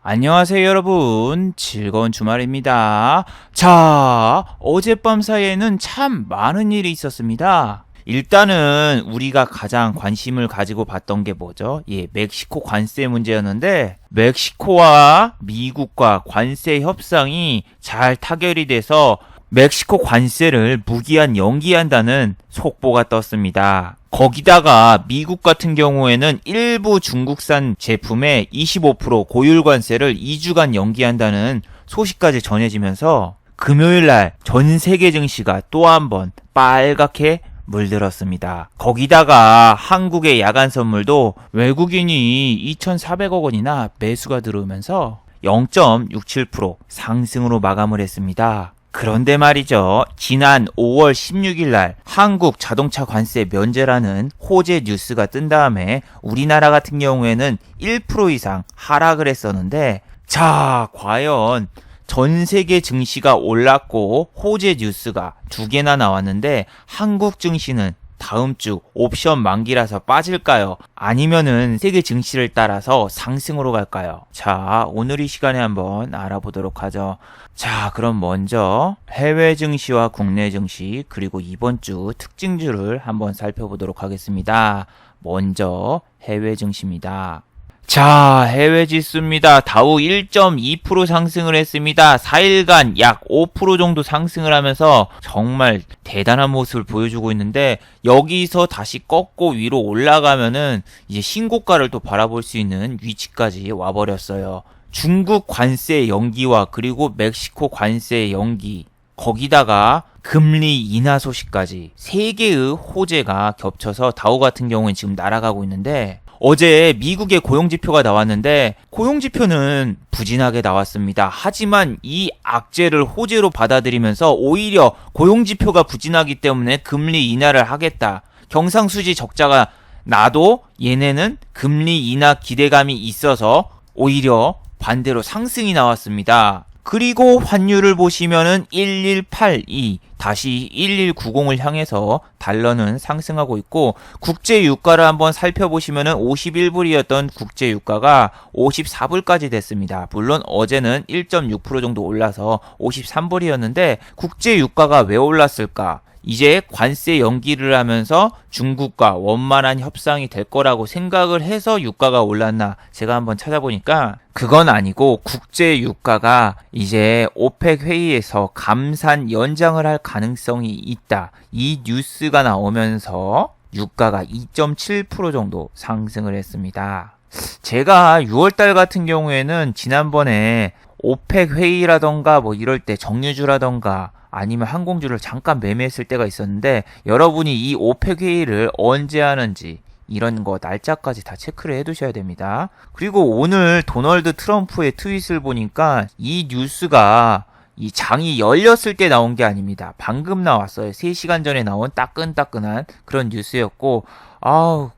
안녕하세요 여러분, 즐거운 주말입니다. 자, 어젯밤 사이에는 참 많은 일이 있었습니다. 일단은 우리가 가장 관심을 가지고 봤던 게 뭐죠? 멕시코 관세 문제였는데, 멕시코와 미국과 관세 협상이 잘 타결이 돼서 멕시코 관세를 무기한 연기한다는 속보가 떴습니다. 거기다가 미국 같은 경우에는 일부 중국산 제품에 25% 고율 관세를 2주간 연기한다는 소식까지 전해지면서 금요일날 전 세계 증시가 또 한 번 빨갛게 물들었습니다. 거기다가 한국의 야간 선물도 외국인이 2,400억 원이나 매수가 들어오면서 0.67% 상승으로 마감을 했습니다. 그런데 말이죠. 지난 5월 16일 날 한국 자동차 관세 면제라는 호재 뉴스가 뜬 다음에 우리나라 같은 경우에는 1% 이상 하락을 했었는데, 자, 과연 전 세계 증시가 올랐고 호재 뉴스가 2개나 나왔는데 한국 증시는 다음 주 옵션 만기라서 빠질까요? 아니면은 세계 증시를 따라서 상승으로 갈까요? 자, 오늘 이 시간에 한번 알아보도록 하죠. 자, 그럼 먼저 해외 증시와 국내 증시, 그리고 이번 주 특징주를 한번 살펴보도록 하겠습니다. 먼저 해외 증시입니다. 자, 해외 지수입니다. 다우 1.2% 상승을 했습니다. 4일간 약 5% 정도 상승을 하면서 정말 대단한 모습을 보여주고 있는데, 여기서 다시 꺾고 위로 올라가면은 이제 신고가를 또 바라볼 수 있는 위치까지 와버렸어요. 중국 관세 연기와 그리고 멕시코 관세 연기, 거기다가 금리 인하 소식까지 3개의 호재가 겹쳐서 다우 같은 경우는 지금 날아가고 있는데, 어제 미국의 고용지표가 나왔는데 고용지표는 부진하게 나왔습니다. 하지만 이 악재를 호재로 받아들이면서 오히려 고용지표가 부진하기 때문에 금리 인하를 하겠다, 경상수지 적자가 나도 얘네는 금리 인하 기대감이 있어서 오히려 반대로 상승이 나왔습니다. 그리고 환율을 보시면은 1182 다시 1190을 향해서 달러는 상승하고 있고, 국제 유가를 한번 살펴보시면은 51불이었던 국제 유가가 54불까지 됐습니다. 물론 어제는 1.6% 정도 올라서 53불이었는데 국제 유가가 왜 올랐을까? 이제 관세 연기를 하면서 중국과 원만한 협상이 될 거라고 생각을 해서 유가가 올랐나? 제가 한번 찾아보니까 그건 아니고, 국제 유가가 이제 오펙 회의에서 감산 연장을 할 가능성이 있다, 이 뉴스가 나오면서 유가가 2.7% 정도 상승을 했습니다. 제가 6월달 같은 경우에는 지난번에 오펙 회의라던가 뭐 이럴 때 정유주라던가 아니면 항공주를 잠깐 매매했을 때가 있었는데, 여러분이 이 오펙 회의를 언제 하는지 이런 거 날짜까지 다 체크를 해두셔야 됩니다. 그리고 오늘 도널드 트럼프의 트윗을 보니까 이 뉴스가 이 장이 열렸을 때 나온 게 아닙니다. 방금 나왔어요. 3시간 전에 나온 따끈따끈한 그런 뉴스였고,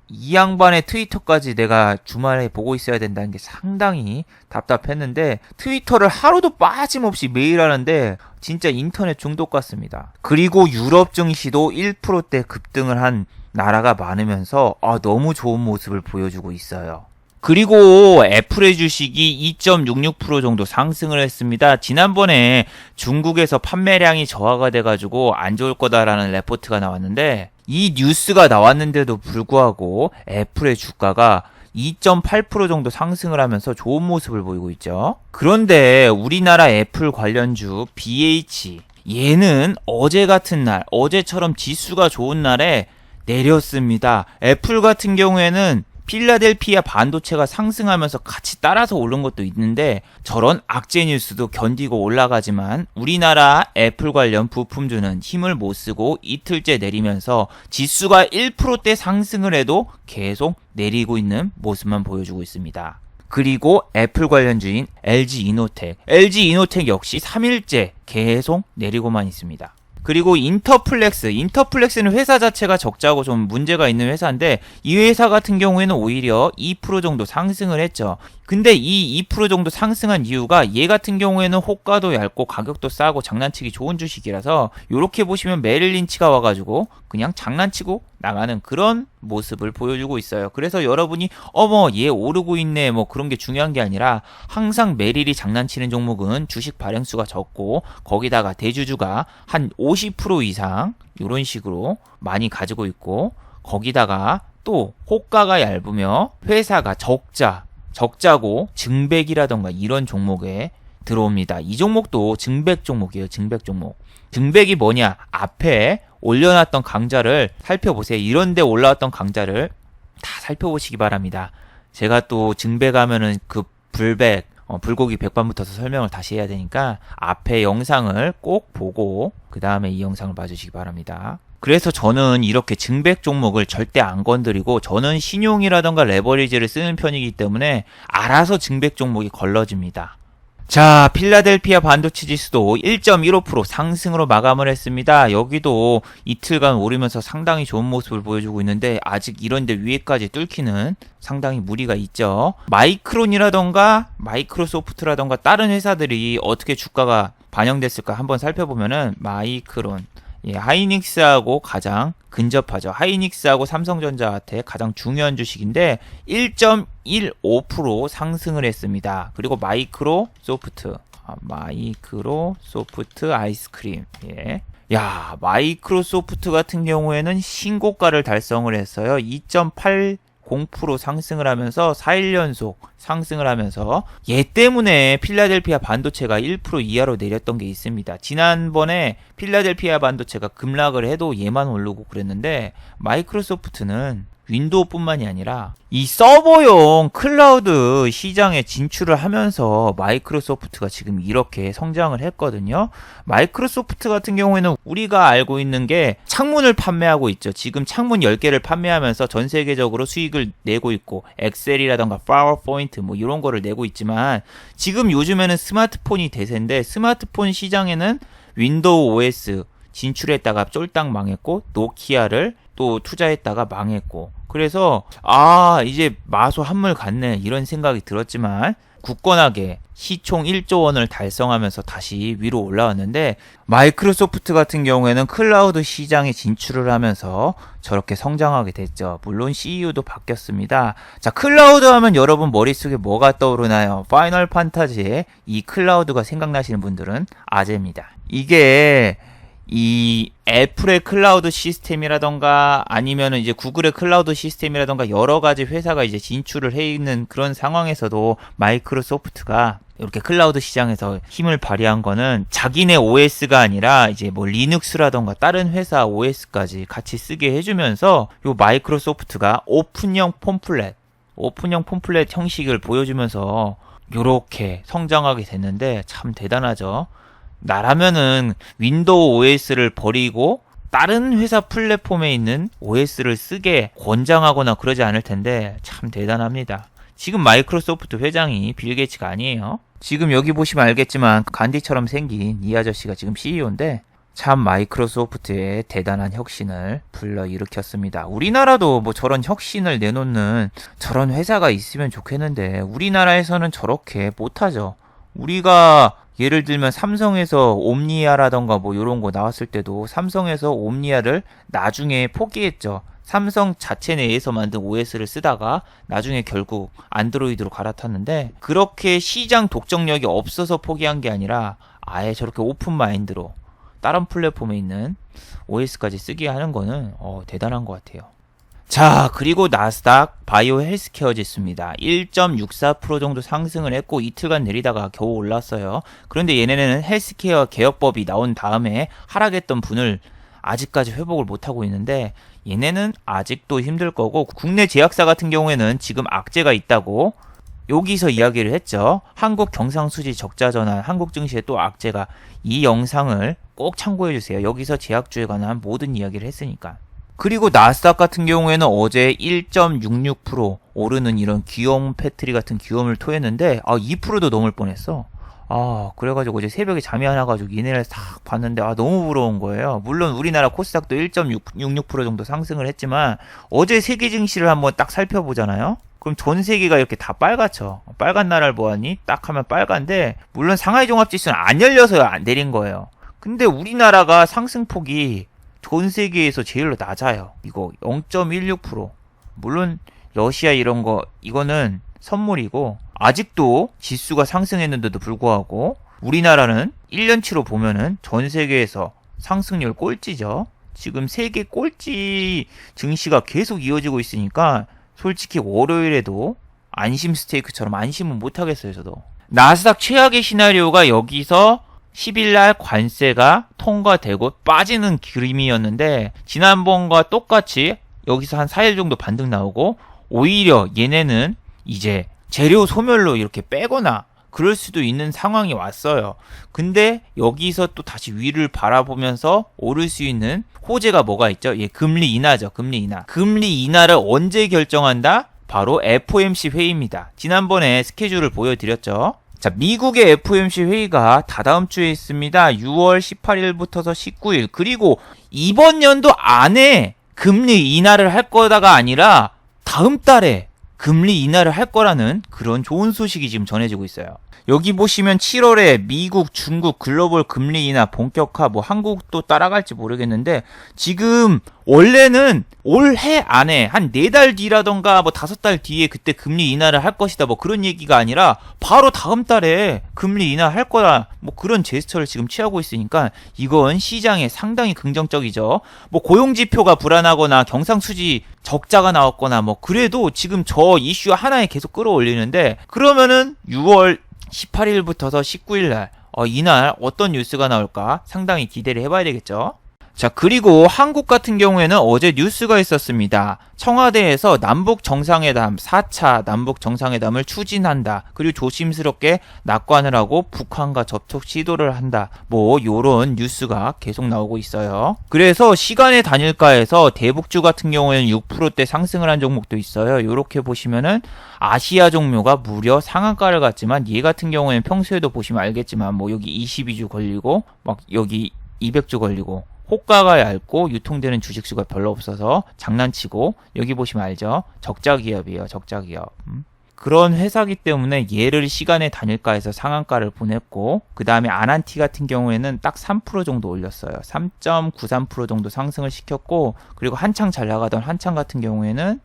이 양반의 트위터까지 내가 주말에 보고 있어야 된다는 게 상당히 답답했는데, 트위터를 하루도 빠짐없이 매일 하는데 진짜 인터넷 중독 같습니다. 그리고 유럽 증시도 1%대 급등을 한 나라가 많으면서 너무 좋은 모습을 보여주고 있어요. 그리고 애플의 주식이 2.66% 정도 상승을 했습니다. 지난번에 중국에서 판매량이 저하가 돼가지고 안 좋을 거다라는 레포트가 나왔는데, 이 뉴스가 나왔는데도 불구하고 애플의 주가가 2.8% 정도 상승을 하면서 좋은 모습을 보이고 있죠. 그런데 우리나라 애플 관련주 BH, 얘는 어제 같은 날, 어제처럼 지수가 좋은 날에 내렸습니다. 애플 같은 경우에는 필라델피아 반도체가 상승하면서 같이 따라서 오른 것도 있는데, 저런 악재 뉴스도 견디고 올라가지만 우리나라 애플 관련 부품주는 힘을 못 쓰고 이틀째 내리면서 지수가 1%대 상승을 해도 계속 내리고 있는 모습만 보여주고 있습니다. 그리고 애플 관련주인 LG이노텍 역시 3일째 계속 내리고만 있습니다. 그리고 인터플렉스는 회사 자체가 적자고 좀 문제가 있는 회사인데, 이 회사 같은 경우에는 오히려 2% 정도 상승을 했죠. 근데 이 2% 정도 상승한 이유가, 얘 같은 경우에는 호가도 얇고 가격도 싸고 장난치기 좋은 주식이라서, 요렇게 보시면 메릴 린치가 와가지고 그냥 장난치고 나가는 그런 모습을 보여주고 있어요. 그래서 여러분이 어머 얘 오르고 있네 뭐 그런 게 중요한 게 아니라 항상 메릴이 장난치는 종목은 주식 발행수가 적고 거기다가 대주주가 한 50% 이상 이런 식으로 많이 가지고 있고 거기다가 또 호가가 얇으며 회사가 적자고 증백이라던가 이런 종목에 들어옵니다. 이 종목도 증백 종목이에요. 증백 종목. 증백이 뭐냐? 앞에 올려놨던 강좌를 살펴보세요. 이런데 올라왔던 강좌를 다 살펴보시기 바랍니다. 제가 또 증백하면은 그 불고기 백반부터서 설명을 다시 해야 되니까 앞에 영상을 꼭 보고 그 다음에 이 영상을 봐주시기 바랍니다. 그래서 저는 이렇게 증백 종목을 절대 안 건드리고 저는 신용이라던가 레버리지를 쓰는 편이기 때문에 알아서 증백 종목이 걸러집니다. 자, 필라델피아 반도체 지수도 1.15% 상승으로 마감을 했습니다. 여기도 이틀간 오르면서 상당히 좋은 모습을 보여주고 있는데 아직 이런데 위에까지 뚫기는 상당히 무리가 있죠. 마이크론이라던가 마이크로소프트라던가 다른 회사들이 어떻게 주가가 반영됐을까 한번 살펴보면은 마이크론 하이닉스하고 가장 근접하죠. 하이닉스하고 삼성전자한테 가장 중요한 주식인데 1.15% 상승을 했습니다. 그리고 마이크로소프트 아이스크림. 야, 마이크로소프트 같은 경우에는 신고가를 달성을 했어요. 2.80% 상승을 하면서 4일 연속 상승을 하면서 얘 때문에 필라델피아 반도체가 1% 이하로 내렸던 게 있습니다. 지난번에 필라델피아 반도체가 급락을 해도 얘만 오르고 그랬는데 마이크로소프트는 윈도우뿐만이 아니라 이 서버용 클라우드 시장에 진출을 하면서 마이크로소프트가 지금 이렇게 성장을 했거든요. 마이크로소프트 같은 경우에는 우리가 알고 있는 게 창문을 판매하고 있죠. 지금 창문 10개를 판매하면서 전 세계적으로 수익을 내고 있고 엑셀이라던가 파워포인트 뭐 이런 거를 내고 있지만 지금 요즘에는 스마트폰이 대세인데 스마트폰 시장에는 윈도우 OS 진출했다가 쫄딱 망했고 노키아를 또 투자했다가 망했고 그래서 이제 마소 한물 갔네 이런 생각이 들었지만 굳건하게 시총 1조 원을 달성하면서 다시 위로 올라왔는데 마이크로소프트 같은 경우에는 클라우드 시장에 진출을 하면서 저렇게 성장하게 됐죠. 물론 CEO도 바뀌었습니다. 자, 클라우드 하면 여러분 머릿속에 뭐가 떠오르나요? 파이널 판타지의 이 클라우드가 생각나시는 분들은 아재입니다. 이게 이 애플의 클라우드 시스템이라던가 아니면은 이제 구글의 클라우드 시스템이라던가 여러 가지 회사가 이제 진출을 해 있는 그런 상황에서도 마이크로소프트가 이렇게 클라우드 시장에서 힘을 발휘한 거는 자기네 OS가 아니라 이제 뭐 리눅스라던가 다른 회사 OS까지 같이 쓰게 해주면서 요 마이크로소프트가 오픈형 폼플렛 형식을 보여주면서 요렇게 성장하게 됐는데 참 대단하죠. 나라면은 윈도우 OS를 버리고 다른 회사 플랫폼에 있는 OS를 쓰게 권장하거나 그러지 않을 텐데 참 대단합니다. 지금 마이크로소프트 회장이 빌 게이츠가 아니에요. 지금 여기 보시면 알겠지만 간디처럼 생긴 이 아저씨가 지금 CEO인데 참 마이크로소프트의 대단한 혁신을 불러일으켰습니다. 우리나라도 뭐 저런 혁신을 내놓는 저런 회사가 있으면 좋겠는데 우리나라에서는 저렇게 못하죠. 우리가 예를 들면 삼성에서 옴니아라던가 뭐 이런 거 나왔을 때도 삼성에서 옴니아를 나중에 포기했죠. 삼성 자체 내에서 만든 OS를 쓰다가 나중에 결국 안드로이드로 갈아탔는데 그렇게 시장 독점력이 없어서 포기한 게 아니라 아예 저렇게 오픈 마인드로 다른 플랫폼에 있는 OS까지 쓰게 하는 거는 대단한 것 같아요. 자, 그리고 나스닥 바이오 헬스케어 지수입니다. 1.64% 정도 상승을 했고 이틀간 내리다가 겨우 올랐어요. 그런데 얘네는 헬스케어 개혁법이 나온 다음에 하락했던 분을 아직까지 회복을 못하고 있는데 얘네는 아직도 힘들 거고 국내 제약사 같은 경우에는 지금 악재가 있다고 여기서 이야기를 했죠. 한국 경상수지 적자 전환, 한국 증시에 또 악재가 이 영상을 꼭 참고해 주세요. 여기서 제약주에 관한 모든 이야기를 했으니까. 그리고 나스닥 같은 경우에는 어제 1.66% 오르는 이런 귀여움 패트리 같은 귀여움을 토했는데 2%도 넘을 뻔했어. 그래가지고 어제 새벽에 잠이 안 와가지고 얘네를 싹 봤는데 너무 부러운 거예요. 물론 우리나라 코스닥도 1.66% 정도 상승을 했지만 어제 세계 증시를 한번 딱 살펴보잖아요. 그럼 전 세계가 이렇게 다 빨갛죠. 빨간 나라를 보았니? 딱 하면 빨간데 물론 상하이 종합지수는 안 열려서 안 내린 거예요. 근데 우리나라가 상승폭이 전 세계에서 제일로 낮아요. 이거 0.16%. 물론 러시아 이런 거 이거는 선물이고 아직도 지수가 상승했는데도 불구하고 우리나라는 1년치로 보면은 전 세계에서 상승률 꼴찌죠. 지금 세계 꼴찌 증시가 계속 이어지고 있으니까 솔직히 월요일에도 안심 스테이크처럼 안심은 못하겠어요, 저도. 나스닥 최악의 시나리오가 여기서 10일날 관세가 통과되고 빠지는 그림이었는데 지난번과 똑같이 여기서 한 4일 정도 반등 나오고 오히려 얘네는 이제 재료 소멸로 이렇게 빼거나 그럴 수도 있는 상황이 왔어요. 근데 여기서 또 다시 위를 바라보면서 오를 수 있는 호재가 뭐가 있죠? 예, 금리 인하죠. 금리 인하. 금리 인하를 언제 결정한다? 바로 FOMC 회의입니다. 지난번에 스케줄을 보여드렸죠. 자, 미국의 FOMC 회의가 다다음 주에 있습니다. 6월 18일부터서 19일. 그리고 이번 연도 안에 금리 인하를 할 거다가 아니라 다음 달에 금리 인하를 할 거라는 그런 좋은 소식이 지금 전해지고 있어요. 여기 보시면 7월에 미국, 중국 글로벌 금리 인하 본격화, 뭐 한국도 따라갈지 모르겠는데 지금 원래는 올해 안에 한 4달 뒤라던가 뭐 5달 뒤에 그때 금리 인하를 할 것이다 뭐 그런 얘기가 아니라 바로 다음 달에 금리 인하 할 거다 뭐 그런 제스처를 지금 취하고 있으니까 이건 시장에 상당히 긍정적이죠. 뭐 고용지표가 불안하거나 경상수지 적자가 나왔거나 뭐 그래도 지금 저 이슈 하나에 계속 끌어올리는데 그러면은 6월 18일부터서 19일날 이날 어떤 뉴스가 나올까 상당히 기대를 해봐야 되겠죠. 자, 그리고 한국 같은 경우에는 어제 뉴스가 있었습니다. 청와대에서 남북 정상회담 4차 남북 정상회담을 추진한다. 그리고 조심스럽게 낙관을 하고 북한과 접촉 시도를 한다. 뭐 요런 뉴스가 계속 나오고 있어요. 그래서 시간의 단일가에서 대북주 같은 경우에는 6%대 상승을 한 종목도 있어요. 요렇게 보시면은 아시아 종묘가 무려 상한가를 갔지만 얘 같은 경우에는 평소에도 보시면 알겠지만 뭐 여기 22주 걸리고 막 여기 200주 걸리고 호가가 얇고 유통되는 주식수가 별로 없어서 장난치고 여기 보시면 알죠? 적자 기업이에요. 적자 기업. 그런 회사기 때문에 얘를 시간의 단일가에서 상한가를 보냈고 그 다음에 아난티 같은 경우에는 딱 3% 정도 올렸어요. 3.93% 정도 상승을 시켰고 그리고 한창 잘 나가던 한창 같은 경우에는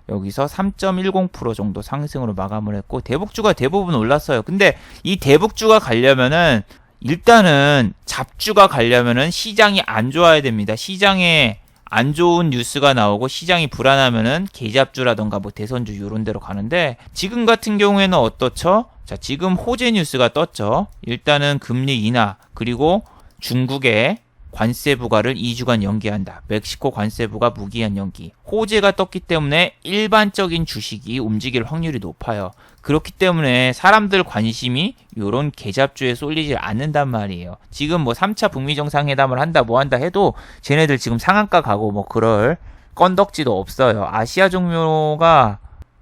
여기서 3.10% 정도 상승으로 마감을 했고 대북주가 대부분 올랐어요. 근데 이 대북주가 가려면은 일단은 잡주가 가려면은 시장이 안 좋아야 됩니다. 시장에 안 좋은 뉴스가 나오고 시장이 불안하면은 개잡주라던가 뭐 대선주 이런 데로 가는데 지금 같은 경우에는 어떻죠? 자, 지금 호재 뉴스가 떴죠. 일단은 금리 인하 그리고 중국의 관세 부과를 2주간 연기한다. 멕시코 관세 부과 무기한 연기. 호재가 떴기 때문에 일반적인 주식이 움직일 확률이 높아요. 그렇기 때문에 사람들 관심이 이런 개잡주에 쏠리지 않는단 말이에요. 지금 뭐 3차 북미 정상회담을 한다 뭐 한다 해도 쟤네들 지금 상한가 가고 뭐 그럴 건덕지도 없어요. 아시아 종묘가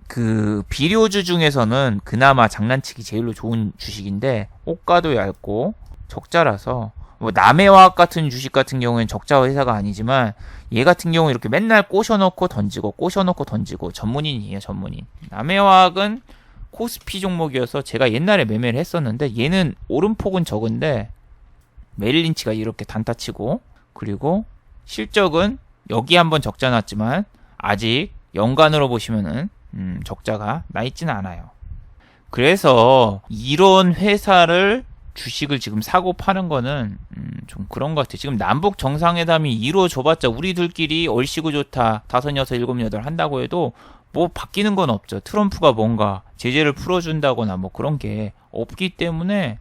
그 비료주 중에서는 그나마 장난치기 제일로 좋은 주식인데 호가도 얇고 적자라서 뭐 남해화학 같은 주식 같은 경우에는 적자 회사가 아니지만 얘 같은 경우 이렇게 맨날 꼬셔놓고 던지고 전문인이에요. 전문인. 남해화학은 코스피 종목이어서 제가 옛날에 매매를 했었는데 얘는 오름폭은 적은데 메릴린치가 이렇게 단타치고 그리고 실적은 여기 한번 적자 났지만 아직 연간으로 보시면은 적자가 나 있지는 않아요. 그래서 이런 회사를 주식을 지금 사고 파는 거는 좀 그런 것 같아요. 지금 남북 정상회담이 이루어져봤자 우리들끼리 얼씨구 좋다 5, 6, 7, 8 한다고 해도 뭐 바뀌는 건 없죠. 트럼프가 뭔가 제재를 풀어준다거나 뭐 그런 게 없기 때문에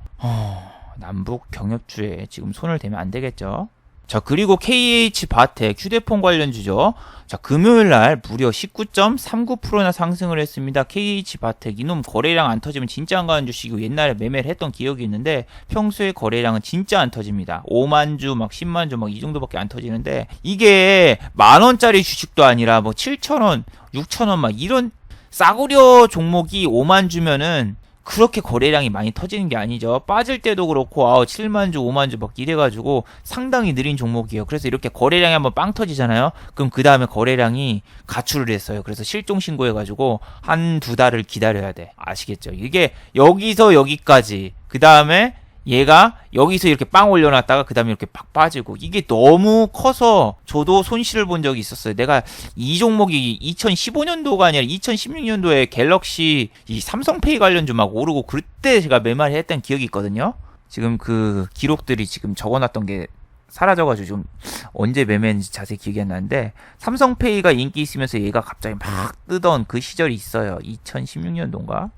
남북 경협주에 지금 손을 대면 안 되겠죠. 자, 그리고 KH바텍 휴대폰 관련주죠. 자, 금요일날 무려 19.39%나 상승을 했습니다. KH바텍 이놈 거래량 안 터지면 진짜 안 가는 주식이고 옛날에 매매를 했던 기억이 있는데 평소에 거래량은 진짜 안 터집니다. 5만 주 막 10만 주 막 이 정도밖에 안 터지는데 이게 만원짜리 주식도 아니라 뭐 7,000원 6,000원 막 이런 싸구려 종목이 5만 주면은 그렇게 거래량이 많이 터지는 게 아니죠. 빠질 때도 그렇고 7만 주 5만 주 막 이래가지고 상당히 느린 종목이에요. 그래서 이렇게 거래량이 한번 빵 터지잖아요. 그럼 그 다음에 거래량이 가출을 했어요. 그래서 실종 신고해가지고 1-2달을 기다려야 돼. 아시겠죠? 이게 여기서 여기까지 그 다음에 얘가 여기서 이렇게 빵 올려놨다가 그 다음에 이렇게 팍 빠지고 이게 너무 커서 저도 손실을 본 적이 있었어요. 내가 이 종목이 2015년도가 아니라 2016년도에 갤럭시 이 삼성페이 관련주 막 오르고 그때 제가 매매를 했던 기억이 있거든요. 지금 그 기록들이 지금 적어놨던 게 사라져가지고 좀 언제 매매했는지 자세히 기억이 안 나는데 삼성페이가 인기 있으면서 얘가 갑자기 막 뜨던 그 시절이 있어요. 2016년도인가?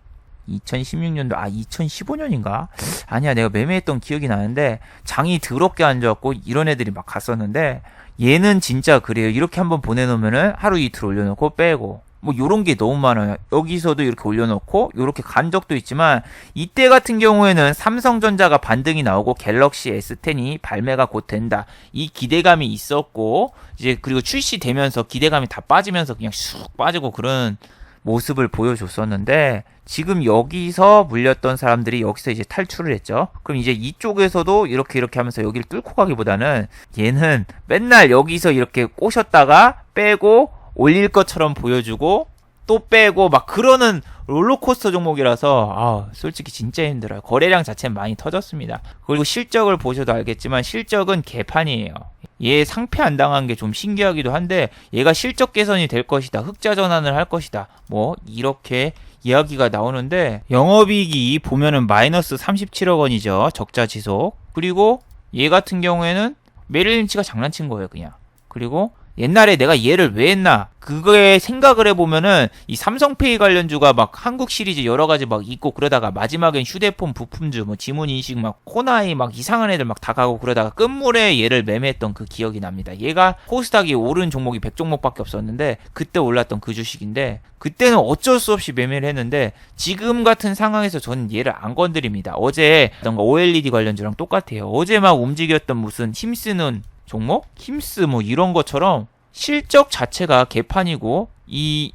2016년도 2015년인가? 아니야, 내가 매매했던 기억이 나는데 장이 더럽게 안 좋았고 이런 애들이 막 갔었는데 얘는 진짜 그래요. 이렇게 한번 보내놓으면은 하루 이틀 올려놓고 빼고 뭐 요런 게 너무 많아요. 여기서도 이렇게 올려놓고 요렇게 간 적도 있지만 이때 같은 경우에는 삼성전자가 반등이 나오고 갤럭시 S10이 발매가 곧 된다. 이 기대감이 있었고 이제 그리고 출시되면서 기대감이 다 빠지면서 그냥 쑥 빠지고 그런 모습을 보여줬었는데 지금 여기서 물렸던 사람들이 여기서 이제 탈출을 했죠. 그럼 이제 이쪽에서도 이렇게 하면서 여기를 뚫고 가기보다는 얘는 맨날 여기서 이렇게 꼬셨다가 빼고 올릴 것처럼 보여주고 또 빼고 막 그러는 롤러코스터 종목이라서 솔직히 진짜 힘들어요. 거래량 자체는 많이 터졌습니다. 그리고 실적을 보셔도 알겠지만 실적은 개판이에요. 얘 상패 안 당한 게 좀 신기하기도 한데 얘가 실적 개선이 될 것이다. 흑자 전환을 할 것이다. 뭐 이렇게 이야기가 나오는데 영업이익이 보면은 마이너스 37억 원이죠. 적자 지속. 그리고 얘 같은 경우에는 메릴 린치가 장난친 거예요, 그냥. 그리고 옛날에 내가 얘를 왜 했나? 그거에 생각을 해보면은 이 삼성페이 관련주가 막 한국 시리즈 여러 가지 막 있고 그러다가 마지막엔 휴대폰 부품주 뭐 지문인식 막 코나이 막 이상한 애들 막 다 가고 그러다가 끝물에 얘를 매매했던 그 기억이 납니다. 얘가 코스닥이 오른 종목이 100종목밖에 없었는데 그때 올랐던 그 주식인데 그때는 어쩔 수 없이 매매를 했는데 지금 같은 상황에서 저는 얘를 안 건드립니다. 어제 어떤가 OLED 관련주랑 똑같아요. 어제 막 움직였던 무슨 힘쓰는 종목? 힘스 뭐 이런 것처럼 실적 자체가 개판이고 이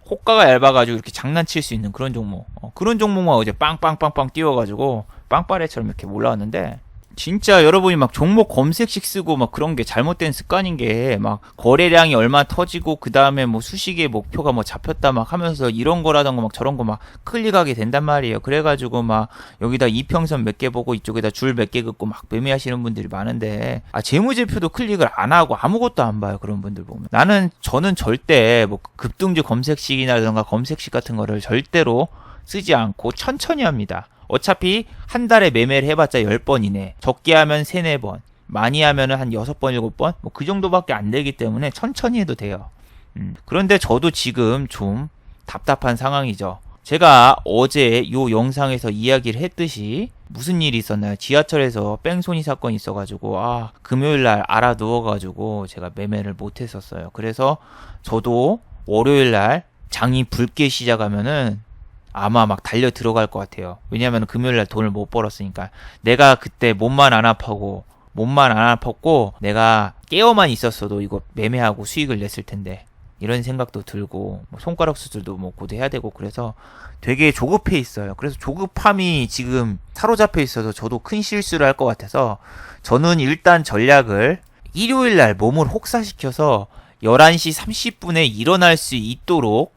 호가가 얇아가지고 이렇게 장난칠 수 있는 그런 종목 그런 종목만 어제 빵빵빵빵 띄워가지고 빵빠레처럼 이렇게 올라왔는데 진짜 여러분이 막 종목 검색식 쓰고 막 그런 게 잘못된 습관인 게 막 거래량이 얼마 터지고 그 다음에 뭐 수식의 목표가 뭐 잡혔다 막 하면서 이런 거라던가 막 저런 거 막 클릭하게 된단 말이에요. 그래가지고 막 여기다 이평선 몇 개 보고 이쪽에다 줄 몇 개 긋고 막 매매하시는 분들이 많은데 재무제표도 클릭을 안 하고 아무것도 안 봐요. 그런 분들 보면 저는 절대 뭐 급등주 검색식이라던가 검색식 같은 거를 절대로 쓰지 않고 천천히 합니다. 어차피 한 달에 매매를 해봤자 10번 이내, 적게 하면 3, 4번, 많이 하면은 한 6번, 7번, 뭐 그 정도밖에 안 되기 때문에 천천히 해도 돼요. 그런데 저도 지금 좀 답답한 상황이죠. 제가 어제 요 영상에서 이야기를 했듯이 무슨 일이 있었나요? 지하철에서 뺑소니 사건이 있어가지고 금요일날 알아 누워가지고 제가 매매를 못했었어요. 그래서 저도 월요일날 장이 붉게 시작하면은 아마 막 달려 들어갈 것 같아요. 왜냐면 금요일날 돈을 못 벌었으니까. 내가 그때 몸만 안 아팠고 내가 깨어만 있었어도 이거 매매하고 수익을 냈을 텐데 이런 생각도 들고 손가락 수술도 뭐 곧 해야 되고 그래서 되게 조급해 있어요. 그래서 조급함이 지금 사로잡혀 있어서 저도 큰 실수를 할 것 같아서 저는 일단 전략을 일요일날 몸을 혹사시켜서 11시 30분에 일어날 수 있도록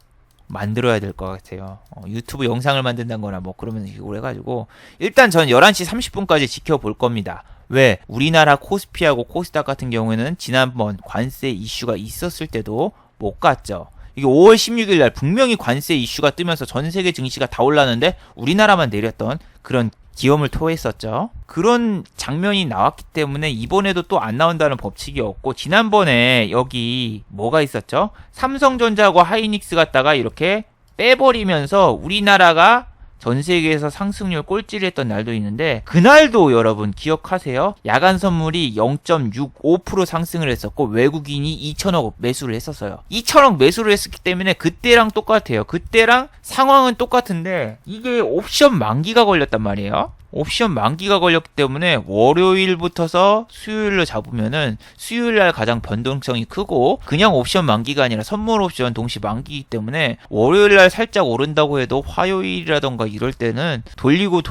만들어야 될 것 같아요. 유튜브 영상을 만든다는 거나 뭐 그러면 이걸 해가지고 일단 전 11시 30분까지 지켜볼 겁니다. 왜? 우리나라 코스피하고 코스닥 같은 경우에는 지난번 관세 이슈가 있었을 때도 못 갔죠. 이게 5월 16일 날 분명히 관세 이슈가 뜨면서 전 세계 증시가 다 올랐는데 우리나라만 내렸던 그런 기염을 토했었죠. 그런 장면이 나왔기 때문에 이번에도 또 안 나온다는 법칙이 없고 지난번에 여기 뭐가 있었죠? 삼성전자하고 하이닉스 갖다가 이렇게 빼버리면서 우리나라가 전 세계에서 상승률 꼴찌를 했던 날도 있는데 그날도 여러분 기억하세요? 야간 선물이 0.65% 상승을 했었고 외국인이 2천억 매수를 했었어요. 2천억 매수를 했었기 때문에 그때랑 똑같아요. 그때랑 상황은 똑같은데 이게 옵션 만기가 걸렸단 말이에요. 옵션 만기가 걸렸기 때문에 월요일부터서 수요일로 잡으면은 수요일날 가장 변동성이 크고 그냥 옵션 만기가 아니라 선물 옵션 동시 만기이기 때문에 월요일날 살짝 오른다고 해도 화요일이라던가 이럴 때는 돌리고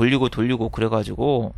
그래가지고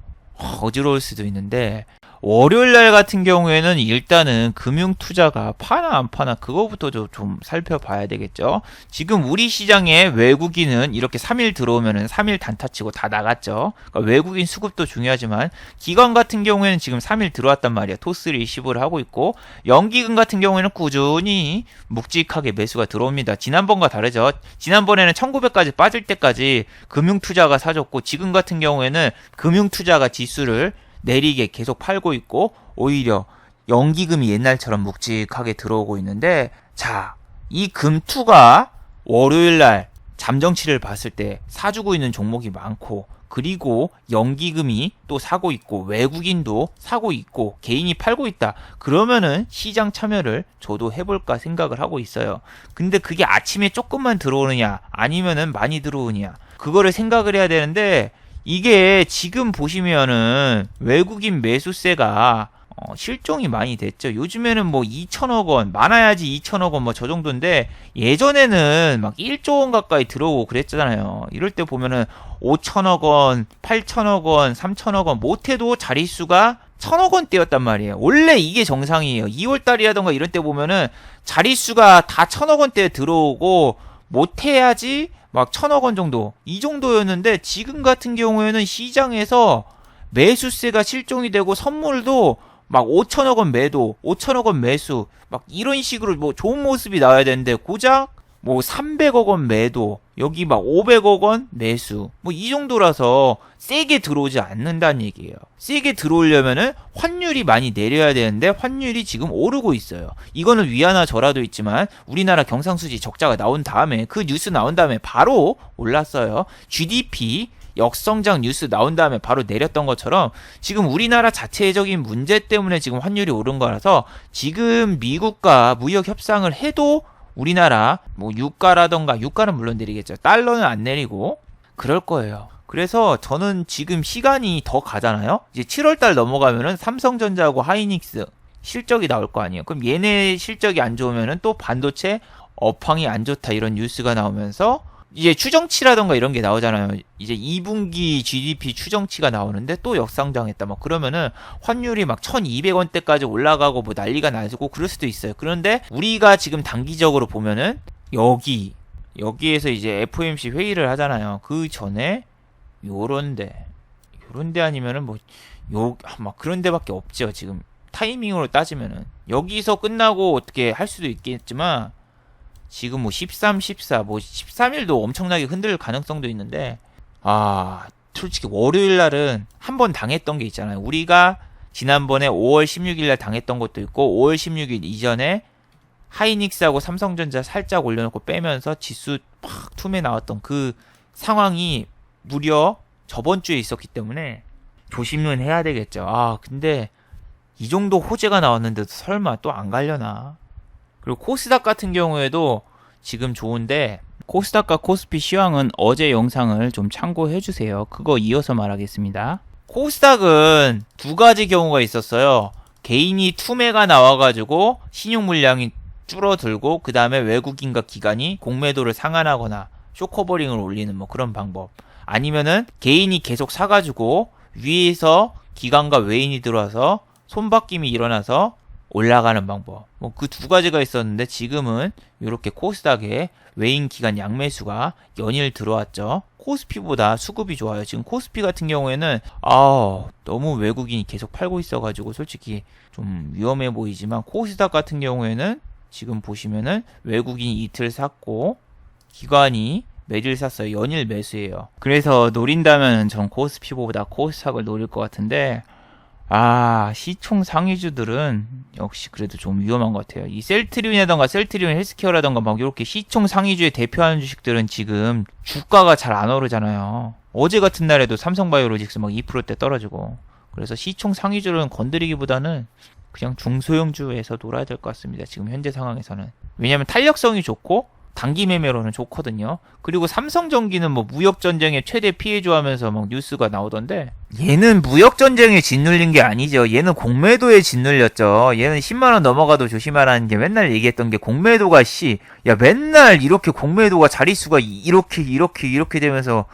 어지러울 수도 있는데 월요일날 같은 경우에는 일단은 금융투자가 파나 안 파나 그거부터 좀 살펴봐야 되겠죠. 지금 우리 시장에 외국인은 이렇게 3일 들어오면은 3일 단타치고 다 나갔죠. 그러니까 외국인 수급도 중요하지만 기관 같은 경우에는 지금 3일 들어왔단 말이야. 토스 리시브를 하고 있고 연기금 같은 경우에는 꾸준히 묵직하게 매수가 들어옵니다. 지난번과 다르죠. 지난번에는 1900까지 빠질 때까지 금융투자가 사줬고 지금 같은 경우에는 금융투자가 지수를 내리게 계속 팔고 있고 오히려 연기금이 옛날처럼 묵직하게 들어오고 있는데 자, 이 금투가 월요일날 잠정치를 봤을 때 사주고 있는 종목이 많고 그리고 연기금이 또 사고 있고 외국인도 사고 있고 개인이 팔고 있다. 그러면은 시장 참여를 저도 해볼까 생각을 하고 있어요. 근데 그게 아침에 조금만 들어오느냐 아니면은 많이 들어오느냐 그거를 생각을 해야 되는데 이게 지금 보시면은 외국인 매수세가 실종이 많이 됐죠. 요즘에는 뭐 2천억 원, 많아야지 2천억 원 뭐 저 정도인데 예전에는 막 1조 원 가까이 들어오고 그랬잖아요. 이럴 때 보면은 5천억 원, 8천억 원, 3천억 원 못해도 자릿수가 1,000억 원대였단 말이에요. 원래 이게 정상이에요. 2월 달이라던가 이럴 때 보면은 자릿수가 다 1,000억 원대에 들어오고 못해야지 막 1,000억 원 정도 이 정도였는데 지금 같은 경우에는 시장에서 매수세가 실종이 되고 선물도 막 5천억 원 매도, 5천억 원 매수 막 이런 식으로 뭐 좋은 모습이 나와야 되는데 고작 뭐 300억 원 매도, 여기 막 500억 원 매수 뭐 이 정도라서 세게 들어오지 않는다는 얘기예요. 세게 들어오려면은 환율이 많이 내려야 되는데 환율이 지금 오르고 있어요. 이거는 위아나 저라도 있지만 우리나라 경상수지 적자가 나온 다음에 그 뉴스 나온 다음에 바로 올랐어요. GDP 역성장 뉴스 나온 다음에 바로 내렸던 것처럼 지금 우리나라 자체적인 문제 때문에 지금 환율이 오른 거라서 지금 미국과 무역 협상을 해도 우리나라 뭐 유가라던가 유가는 물론 내리겠죠. 달러는 안 내리고 그럴 거예요. 그래서 저는 지금 시간이 더 가잖아요. 이제 7월달 넘어가면은 삼성전자하고 하이닉스 실적이 나올 거 아니에요. 그럼 얘네 실적이 안 좋으면은 또 반도체 업황이 안 좋다 이런 뉴스가 나오면서 이제 추정치라던가 이런 게 나오잖아요. 이제 2분기 GDP 추정치가 나오는데 또 역상장했다. 막 그러면은 환율이 막 1,200원대까지 올라가고 뭐 난리가 나고 그럴 수도 있어요. 그런데 우리가 지금 단기적으로 보면은 여기에서 이제 FOMC 회의를 하잖아요. 그 전에 요런데 아니면은 뭐 막 그런 데밖에 없죠. 지금 타이밍으로 따지면은 여기서 끝나고 어떻게 할 수도 있겠지만 지금 뭐 13, 14, 뭐 13일도 엄청나게 흔들 가능성도 있는데 솔직히 월요일 날은 한 번 당했던 게 있잖아요. 우리가 지난번에 5월 16일 날 당했던 것도 있고 5월 16일 이전에 하이닉스하고 삼성전자 살짝 올려놓고 빼면서 지수 팍 툼에 나왔던 그 상황이 무려 저번 주에 있었기 때문에 조심은 해야 되겠죠. 근데 이 정도 호재가 나왔는데도 설마 또 안 가려나? 그리고 코스닥 같은 경우에도 지금 좋은데 코스닥과 코스피 시황은 어제 영상을 좀 참고해 주세요. 그거 이어서 말하겠습니다. 코스닥은 두 가지 경우가 있었어요. 개인이 투매가 나와가지고 신용 물량이 줄어들고 그 다음에 외국인과 기관이 공매도를 상환하거나 쇼커버링을 올리는 뭐 그런 방법. 아니면은 개인이 계속 사가지고 위에서 기관과 외인이 들어와서 손바뀜이 일어나서 올라가는 방법. 뭐 그 두 가지가 있었는데 지금은 이렇게 코스닥에 외인 기관 양매수가 연일 들어왔죠. 코스피보다 수급이 좋아요. 지금 코스피 같은 경우에는 너무 외국인이 계속 팔고 있어가지고 솔직히 좀 위험해 보이지만 코스닥 같은 경우에는 지금 보시면은 외국인이 이틀 샀고 기관이 매일 샀어요. 연일 매수예요. 그래서 노린다면 전 코스피보다 코스닥을 노릴 것 같은데 시총 상위주들은 역시 그래도 좀 위험한 것 같아요. 이 셀트리온이라던가 셀트리온 헬스케어라던가 막 이렇게 시총 상위주에 대표하는 주식들은 지금 주가가 잘 안 오르잖아요. 어제 같은 날에도 삼성바이오로직스 막 2%대 떨어지고. 그래서 시총 상위주는 건드리기보다는 그냥 중소형주에서 놀아야 될 것 같습니다. 지금 현재 상황에서는. 왜냐면 탄력성이 좋고 단기 매매로는 좋거든요. 그리고 삼성전기는 뭐 무역전쟁의 최대 피해주 하면서 막 뉴스가 나오던데 얘는 무역전쟁에 짓눌린 게 아니죠. 얘는 공매도에 짓눌렸죠. 얘는 10만원 넘어가도 조심하라는 게 맨날 얘기했던 게 공매도가 맨날 이렇게 공매도가 자릿수가 이렇게 되면서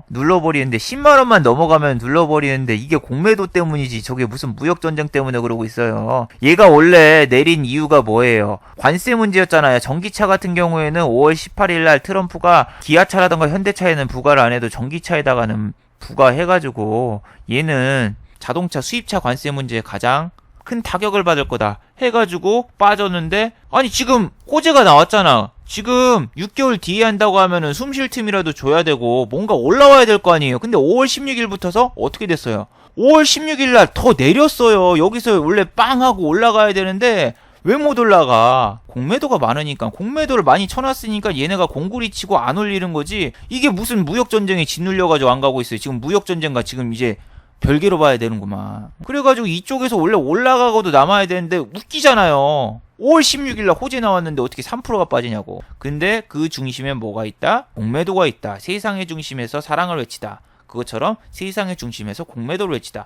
눌러버리는데 10만원만 넘어가면 눌러버리는데 이게 공매도 때문이지 저게 무슨 무역전쟁 때문에 그러고 있어요. 얘가 원래 내린 이유가 뭐예요? 관세 문제였잖아요. 전기차 같은 경우에는 5월 18일 날 트럼프가 기아차라던가 현대차에는 부과를 안 해도 전기차에다가는 부과해가지고 얘는 자동차 수입차 관세 문제에 가장 큰 타격을 받을 거다 해가지고 빠졌는데, 아니 지금 호재가 나왔잖아. 지금 6개월 뒤에 한다고 하면은 숨 쉴 틈이라도 줘야 되고 뭔가 올라와야 될 거 아니에요. 근데 5월 16일부터서 어떻게 됐어요? 5월 16일 날 더 내렸어요. 여기서 원래 빵 하고 올라가야 되는데 왜 못 올라가? 공매도가 많으니까, 공매도를 많이 쳐놨으니까 얘네가 공구리 치고 안 올리는 거지. 이게 무슨 무역전쟁에 짓눌려가지고 안 가고 있어요. 지금 무역전쟁과 지금 이제 별개로 봐야 되는구만. 그래가지고 이쪽에서 원래 올라가고도 남아야 되는데 웃기잖아요. 5월 16일날 호재 나왔는데 어떻게 3%가 빠지냐고. 근데 그 중심에 뭐가 있다? 공매도가 있다. 세상의 중심에서 사랑을 외치다. 그것처럼 세상의 중심에서 공매도를 외치다.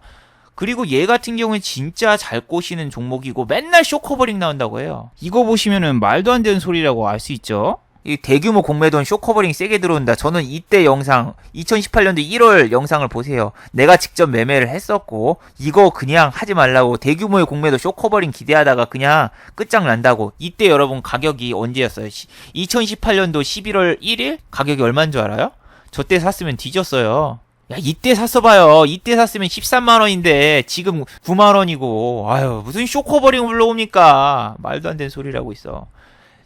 그리고 얘 같은 경우는 진짜 잘 꼬시는 종목이고 맨날 쇼커버링 나온다고 해요. 이거 보시면은 말도 안 되는 소리라고 알 수 있죠. 이 대규모 공매도는 쇼커버링 세게 들어온다. 저는 이때 영상 2018년도 1월 영상을 보세요. 내가 직접 매매를 했었고 이거 그냥 하지 말라고, 대규모의 공매도 쇼커버링 기대하다가 그냥 끝장난다고. 이때 여러분 가격이 언제였어요? 2018년도 11월 1일? 가격이 얼마인 줄 알아요? 저 때 샀으면 뒤졌어요. 야, 이때 샀어봐요. 이때 샀으면 13만원인데 지금 9만원이고 아유 무슨 쇼커버링 불러옵니까? 말도 안 되는 소리라고 있어.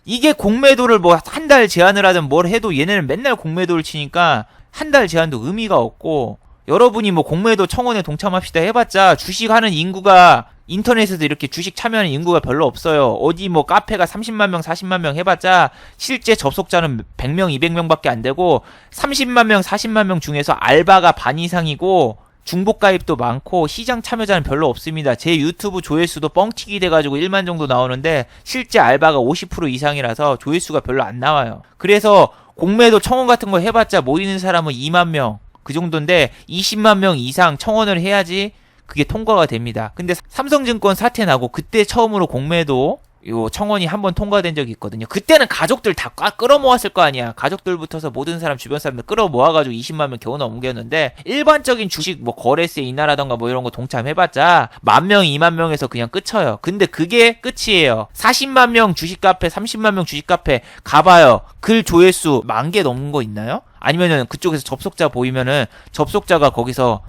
이게 공매도를 뭐 한 달 제한을 하든 뭘 해도 얘네는 맨날 공매도를 치니까 한 달 제한도 의미가 없고, 여러분이 뭐 공매도 청원에 동참합시다 해봤자 주식하는 인구가, 인터넷에서 이렇게 주식 참여하는 인구가 별로 없어요. 어디 뭐 카페가 30만 명 40만 명 해봤자 실제 접속자는 100명 200명밖에 안 되고 30만 명 40만 명 중에서 알바가 반 이상이고 중복 가입도 많고 시장 참여자는 별로 없습니다. 제 유튜브 조회수도 뻥튀기 돼가지고 1만 정도 나오는데 실제 알바가 50% 이상이라서 조회수가 별로 안 나와요. 그래서 공매도 청원 같은 거 해봤자 모이는 사람은 2만 명 그 정도인데 20만 명 이상 청원을 해야지 그게 통과가 됩니다. 근데 삼성증권 사태 나고 그때 처음으로 공매도 요 청원이 한번 통과된 적이 있거든요. 그때는 가족들 다 끌어모았을 거 아니야. 가족들부터서 모든 사람, 주변 사람들 끌어모아가지고 20만 명 겨우 넘겼는데, 일반적인 주식 뭐 거래세 인하라던가 뭐 이런 거 동참해봤자 10,000명 2만 명에서 그냥 끝쳐요. 근데 그게 끝이에요. 40만 명 주식 카페 30만 명 주식 카페 가봐요. 글 조회수 10,000개 넘는 거 있나요? 아니면은 그쪽에서 접속자 보이면은 접속자가 거기서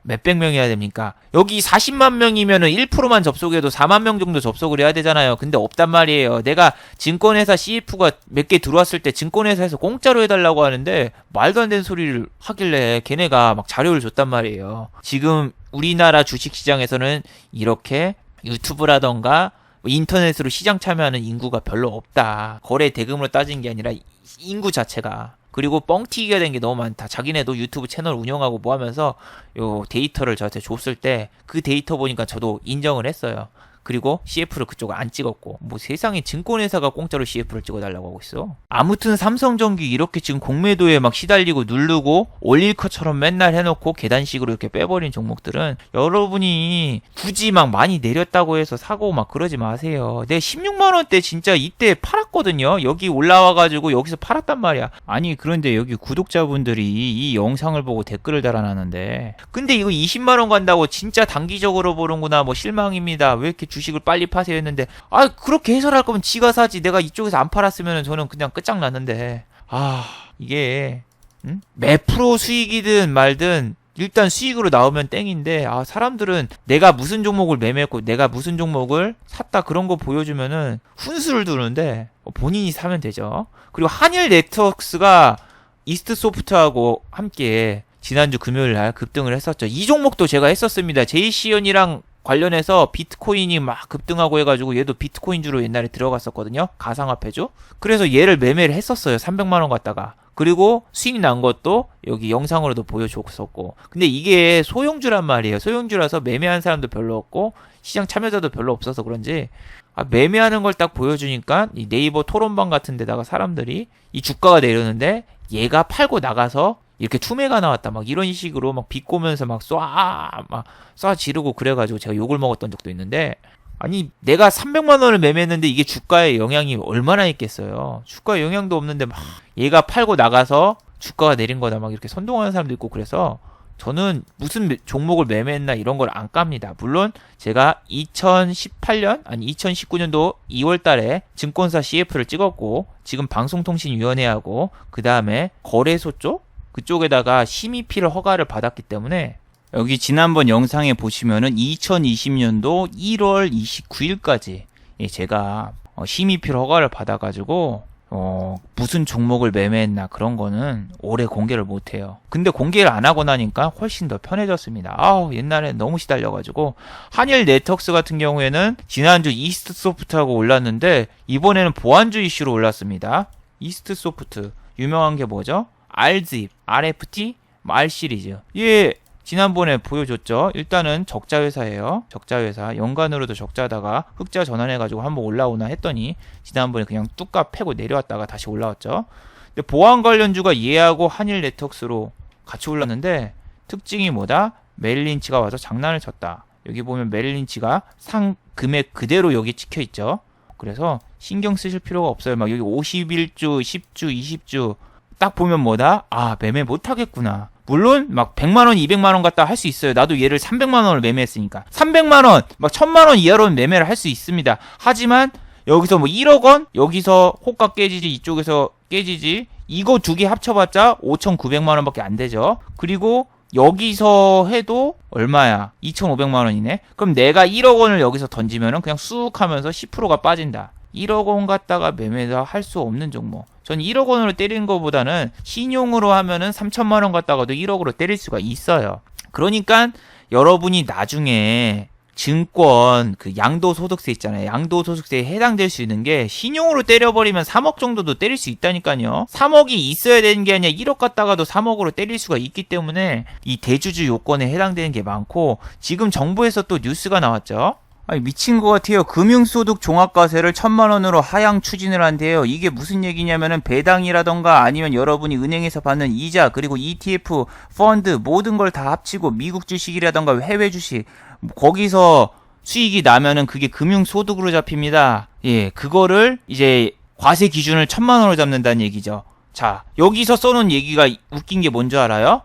몇백 명이어야 됩니까? 여기 40만 명이면은 1%만 접속해도 4만 명 정도 접속을 해야 되잖아요. 근데 없단 말이에요. 내가 증권회사 CF가 몇 개 들어왔을 때 증권회사에서 공짜로 해달라고 하는데 말도 안 되는 소리를 하길래 걔네가 막 자료를 줬단 말이에요. 지금 우리나라 주식시장에서는 이렇게 유튜브라던가 인터넷으로 시장 참여하는 인구가 별로 없다. 거래 대금으로 따진 게 아니라 인구 자체가. 그리고 뻥튀기가 된 게 너무 많다. 자기네도 유튜브 채널 운영하고 뭐 하면서 요 데이터를 저한테 줬을 때 그 데이터 보니까 저도 인정을 했어요. 그리고 CF를 그쪽을 안 찍었고, 뭐 세상에 증권회사가 공짜로 CF를 찍어달라고 하고 있어. 아무튼 삼성전기 이렇게 지금 공매도에 막 시달리고 누르고 올릴 것처럼 맨날 해놓고 계단식으로 이렇게 빼버린 종목들은 여러분이 굳이 막 많이 내렸다고 해서 사고 막 그러지 마세요. 내가 16만원대 진짜 이때 팔았거든요. 여기 올라와가지고 여기서 팔았단 말이야. 아니 그런데 여기 구독자분들이 이 영상을 보고 댓글을 달아놨는데, 근데 이거 20만원 간다고 진짜 단기적으로 보는구나, 뭐 실망입니다, 왜 이렇게 주식을 빨리 파세요 했는데, 아 그렇게 해설할 거면 지가 사지. 내가 이쪽에서 안 팔았으면 저는 그냥 끝장났는데, 이게 몇 프로 수익이든 말든 일단 수익으로 나오면 땡인데, 사람들은 내가 무슨 종목을 매매했고 내가 무슨 종목을 샀다 그런 거 보여주면은 훈수를 두는데 본인이 사면 되죠. 그리고 한일 네트워크스가 이스트소프트하고 함께 지난주 금요일 날 급등을 했었죠. 이 종목도 제가 했었습니다. 제이시연이랑 관련해서 비트코인이 막 급등하고 해가지고 얘도 비트코인주로 옛날에 들어갔었거든요. 가상화폐죠. 그래서 얘를 매매를 했었어요. 300만원 갖다가. 그리고 수익 난 것도 여기 영상으로도 보여줬었고. 근데 이게 소형주란 말이에요. 소형주라서 매매한 사람도 별로 없고 시장 참여자도 별로 없어서 그런지 매매하는 걸 딱 보여주니까 이 네이버 토론방 같은 데다가 사람들이 이 주가가 내렸는데 얘가 팔고 나가서 이렇게 투매가 나왔다 막 이런 식으로 막 비꼬면서 막 쏴 지르고 그래가지고 제가 욕을 먹었던 적도 있는데, 아니 내가 300만원을 매매했는데 이게 주가에 영향이 얼마나 있겠어요. 주가에 영향도 없는데 막 얘가 팔고 나가서 주가가 내린 거다 막 이렇게 선동하는 사람도 있고 그래서 저는 무슨 종목을 매매했나 이런 걸 안 깝니다. 물론 제가 2018년 아니 2019년도 2월 달에 증권사 CF를 찍었고 지금 방송통신위원회하고 그 다음에 거래소 쪽 그쪽에다가 심의피를 허가를 받았기 때문에 여기 지난번 영상에 보시면은 2020년도 1월 29일까지 제가 심의피를 허가를 받아가지고 무슨 종목을 매매했나 그런 거는 오래 공개를 못해요. 근데 공개를 안 하고 나니까 훨씬 더 편해졌습니다. 옛날엔 너무 시달려가지고 한일 네트웍스 같은 경우에는 지난주 이스트소프트하고 올랐는데 이번에는 보안주 이슈로 올랐습니다. 이스트소프트 유명한 게 뭐죠? RZIP, RFT, R 시리즈. 지난번에 보여줬죠. 일단은 적자 회사예요. 적자 회사. 연간으로도 적자다가 흑자 전환해가지고 한번 올라오나 했더니 지난번에 그냥 뚝값 패고 내려왔다가 다시 올라왔죠. 근데 보안 관련주가 얘하고 한일 네트웍스로 같이 올랐는데 특징이 뭐다? 메릴린치가 와서 장난을 쳤다. 여기 보면 메릴린치가 상 금액 그대로 여기 찍혀 있죠. 그래서 신경 쓰실 필요가 없어요. 막 여기 51주, 10주, 20주 딱 보면 뭐다? 매매 못하겠구나. 물론 막 100만원, 200만원 갖다 할 수 있어요. 나도 얘를 300만원을 매매했으니까 300만원, 막 1000만원 이하로는 매매를 할 수 있습니다. 하지만 여기서 뭐 1억원, 여기서 호가 깨지지, 이쪽에서 깨지지, 이거 두 개 합쳐봤자 5,900만원밖에 안 되죠. 그리고 여기서 해도 얼마야? 2,500만원이네. 그럼 내가 1억원을 여기서 던지면은 그냥 쑥 하면서 10%가 빠진다. 1억원 갖다가 매매를 할 수 없는 종목. 전 1억 원으로 때리는 것보다는 신용으로 하면은 3천만 원 갖다가도 1억으로 때릴 수가 있어요. 그러니까 여러분이 나중에 증권 그 양도소득세 있잖아요. 양도소득세에 해당될 수 있는 게 신용으로 때려버리면 3억 정도도 때릴 수 있다니까요. 3억이 있어야 되는 게 아니라 1억 갖다가도 3억으로 때릴 수가 있기 때문에 이 대주주 요건에 해당되는 게 많고 지금 정부에서 또 뉴스가 나왔죠. 미친 것 같아요. 금융소득 종합과세를 1,000만원으로 하향 추진을 한대요. 이게 무슨 얘기냐면은 배당이라던가 아니면 여러분이 은행에서 받는 이자 그리고 ETF, 펀드 모든 걸 다 합치고 미국 주식이라던가 해외 주식 거기서 수익이 나면은 그게 금융소득으로 잡힙니다. 그거를 이제 과세 기준을 1,000만원으로 잡는다는 얘기죠. 자, 여기서 써놓은 얘기가 웃긴 게 뭔지 알아요?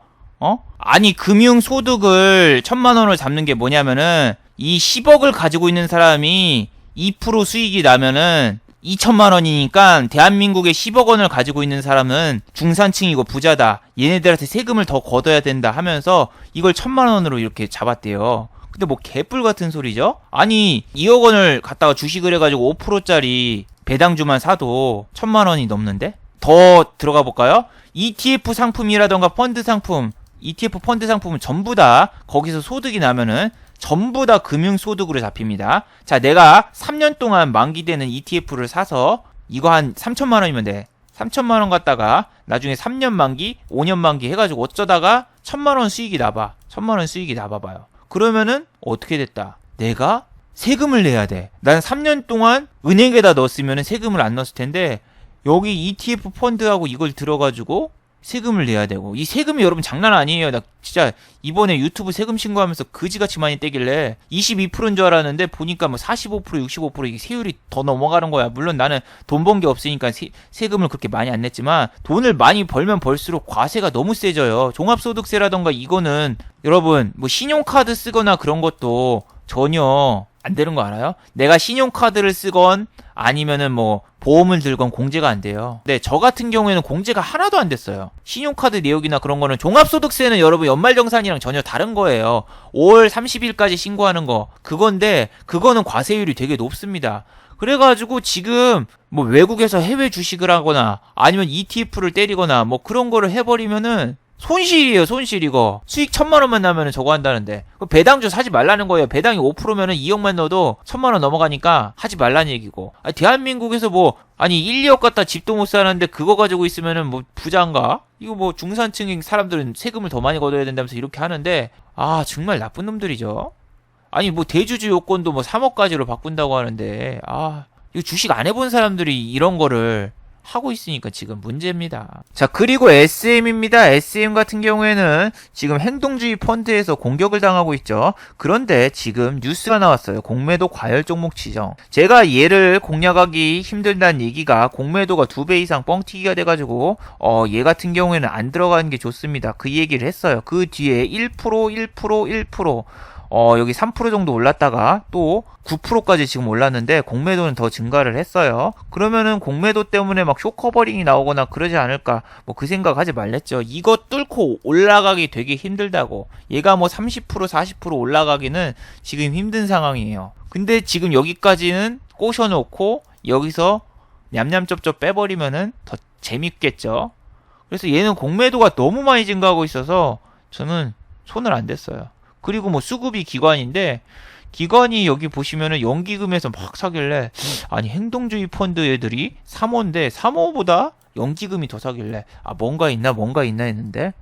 아니 금융소득을 1,000만원을 잡는 게 뭐냐면은 이 10억을 가지고 있는 사람이 2% 수익이 나면은 2천만 원이니까 대한민국에 10억 원을 가지고 있는 사람은 중산층이고 부자다. 얘네들한테 세금을 더 걷어야 된다 하면서 이걸 1,000만 원으로 이렇게 잡았대요. 근데 뭐 개뿔 같은 소리죠? 아니 2억 원을 갖다가 주식을 해가지고 5%짜리 배당주만 사도 1,000만 원이 넘는데? 더 들어가 볼까요? ETF 상품이라던가 펀드 상품, ETF 펀드 상품은 전부 다 거기서 소득이 나면은 전부 다 금융소득으로 잡힙니다. 자, 내가 3년 동안 만기되는 ETF를 사서 이거 한 3천만 원이면 돼. 3천만 원 갖다가 나중에 3년 만기, 5년 만기 해가지고 어쩌다가 1,000만 원 수익이 나봐. 1,000만 원 수익이 나봐봐요. 그러면은 어떻게 됐다? 내가 세금을 내야 돼. 난 3년 동안 은행에다 넣었으면 세금을 안 넣었을 텐데 여기 ETF 펀드하고 이걸 들어가지고 세금을 내야 되고 이 세금이 여러분 장난 아니에요. 나 진짜 이번에 유튜브 세금 신고하면서 그지같이 많이 떼길래 22%인 줄 알았는데 보니까 뭐 45%, 65% 이게 세율이 더 넘어가는 거야. 물론 나는 돈 번 게 없으니까 세금을 그렇게 많이 안 냈지만 돈을 많이 벌면 벌수록 과세가 너무 세져요. 종합소득세라던가 이거는 여러분 뭐 신용카드 쓰거나 그런 것도 전혀 안 되는 거 알아요? 내가 신용카드를 쓰건 아니면은 뭐 보험을 들건 공제가 안 돼요. 근데 저 같은 경우에는 공제가 하나도 안 됐어요. 신용카드 내역이나 그런 거는 종합소득세는 여러분 연말정산이랑 전혀 다른 거예요. 5월 30일까지 신고하는 거 그건데 그거는 과세율이 되게 높습니다. 그래가지고 지금 뭐 외국에서 해외 주식을 하거나 아니면 ETF를 때리거나 뭐 그런 거를 해버리면은 손실이에요, 손실 이거. 수익 1,000만 원만 나면은 저거 한다는데. 배당주 사지 말라는 거예요. 배당이 5%면은 2억만 넣어도 1,000만 원 넘어가니까 하지 말라는 얘기고. 대한민국에서 뭐 1, 2억 갖다 집도 못 사는데 그거 가지고 있으면은 뭐 부자인가? 이거 뭐 중산층인 사람들은 세금을 더 많이 걷어야 된다면서 이렇게 하는데 정말 나쁜 놈들이죠. 뭐 대주주 요건도 뭐 3억까지로 바꾼다고 하는데 이거 주식 안 해본 사람들이 이런 거를 하고 있으니까 지금 문제입니다. 자, 그리고 SM입니다. SM 같은 경우에는 지금 행동주의 펀드에서 공격을 당하고 있죠. 그런데 지금 뉴스가 나왔어요. 공매도 과열 종목 지정. 제가 얘를 공략하기 힘들다는 얘기가 공매도가 2배 이상 뻥튀기가 돼가지고 얘 같은 경우에는 안 들어가는 게 좋습니다. 그 얘기를 했어요. 그 뒤에 1%, 여기 3% 정도 올랐다가 또 9%까지 지금 올랐는데 공매도는 더 증가를 했어요. 그러면은 공매도 때문에 막 쇼커버링이 나오거나 그러지 않을까, 뭐 그 생각 하지 말랬죠. 이거 뚫고 올라가기 되게 힘들다고. 얘가 뭐 30% 40% 올라가기는 지금 힘든 상황이에요. 근데 지금 여기까지는 꼬셔놓고 여기서 냠냠쩝쩝 빼버리면은 더 재밌겠죠. 그래서 얘는 공매도가 너무 많이 증가하고 있어서 저는 손을 안 댔어요. 그리고 뭐 수급이 기관인데, 기관이 여기 보시면은 연기금에서 막 사길래, 아니 행동주의 펀드 애들이 3호인데 3호보다 연기금이 더 사길래 뭔가 있나 했는데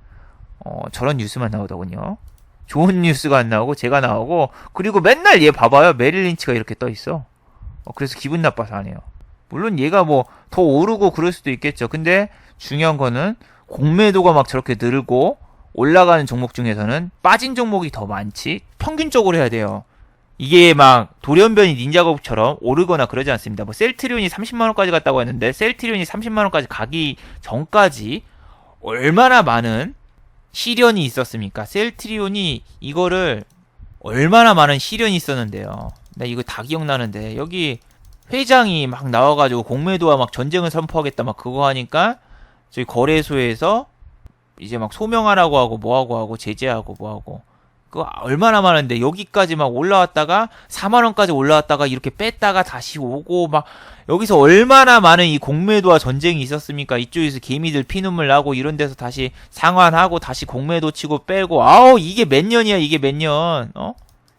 저런 뉴스만 나오더군요. 좋은 뉴스가 안 나오고 제가 나오고, 그리고 맨날 얘 봐봐요. 메릴 린치가 이렇게 떠 있어. 그래서 기분 나빠서 안 해요. 물론 얘가 뭐 더 오르고 그럴 수도 있겠죠. 근데 중요한 거는 공매도가 막 저렇게 늘고 올라가는 종목 중에서는 빠진 종목이 더 많지, 평균적으로 해야 돼요. 이게 막 돌연변이 닌자고처럼 오르거나 그러지 않습니다. 뭐 셀트리온이 30만원까지 갔다고 했는데, 셀트리온이 30만원까지 가기 전까지 얼마나 많은 시련이 있었습니까? 셀트리온이 이거를 얼마나 많은 시련이 있었는데요. 나 이거 다 기억나는데, 여기 회장이 막 나와가지고 공매도와 막 전쟁을 선포하겠다 막 그거 하니까 저희 거래소에서 이제 막 소명하라고 하고 뭐하고 제재하고 뭐하고, 그거 얼마나 많은데 여기까지 막 올라왔다가 4만원까지 올라왔다가 이렇게 뺐다가 다시 오고, 막 여기서 얼마나 많은 이 공매도와 전쟁이 있었습니까? 이쪽에서 개미들 피눈물 나고 이런 데서 다시 상환하고 다시 공매도 치고 빼고, 이게 몇 년이야, 이게 몇 년,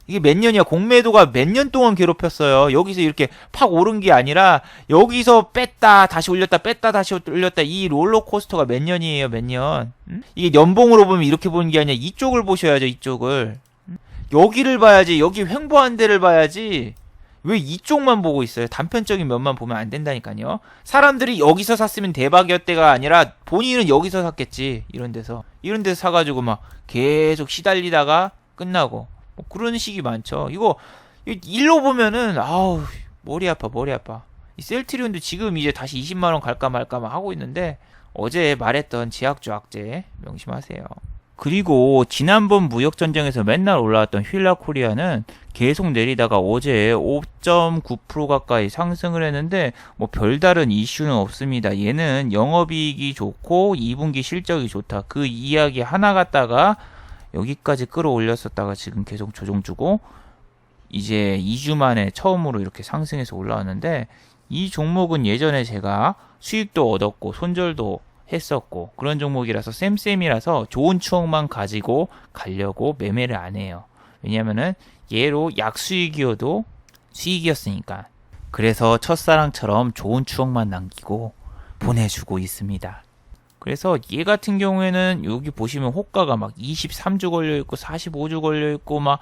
이게 몇 년이야. 공매도가 몇 년 동안 괴롭혔어요. 여기서 이렇게 팍 오른 게 아니라 여기서 뺐다 다시 올렸다 뺐다 다시 올렸다, 이 롤러코스터가 몇 년이에요, 몇 년. 이게 연봉으로 보면 이렇게 보는 게 아니라 이쪽을 보셔야죠, 이쪽을. 여기를 봐야지, 여기 횡보한 데를 봐야지. 왜 이쪽만 보고 있어요? 단편적인 면만 보면 안 된다니까요. 사람들이 여기서 샀으면 대박이었대가 아니라 본인은 여기서 샀겠지. 이런 데서 사가지고 막 계속 시달리다가 끝나고 뭐 그런 식이 많죠. 이거 일로 보면은 머리 아파. 이 셀트리온도 지금 이제 다시 20만원 갈까 말까 막 하고 있는데, 어제 말했던 제약주 악재 명심하세요. 그리고 지난번 무역전쟁에서 맨날 올라왔던 휠라코리아는 계속 내리다가 어제 5.9% 가까이 상승을 했는데 뭐 별다른 이슈는 없습니다. 얘는 영업이익이 좋고 2분기 실적이 좋다, 그 이야기 하나 갖다가 여기까지 끌어올렸었다가 지금 계속 조정 주고 이제 2주 만에 처음으로 이렇게 상승해서 올라왔는데, 이 종목은 예전에 제가 수익도 얻었고 손절도 했었고 그런 종목이라서 쌤쌤이라서 좋은 추억만 가지고 가려고 매매를 안 해요. 왜냐면은 얘로 약수익이어도 수익이었으니까. 그래서 첫사랑처럼 좋은 추억만 남기고 보내주고 있습니다. 그래서 얘 같은 경우에는 여기 보시면 호가가 막 23주 걸려있고 45주 걸려있고 막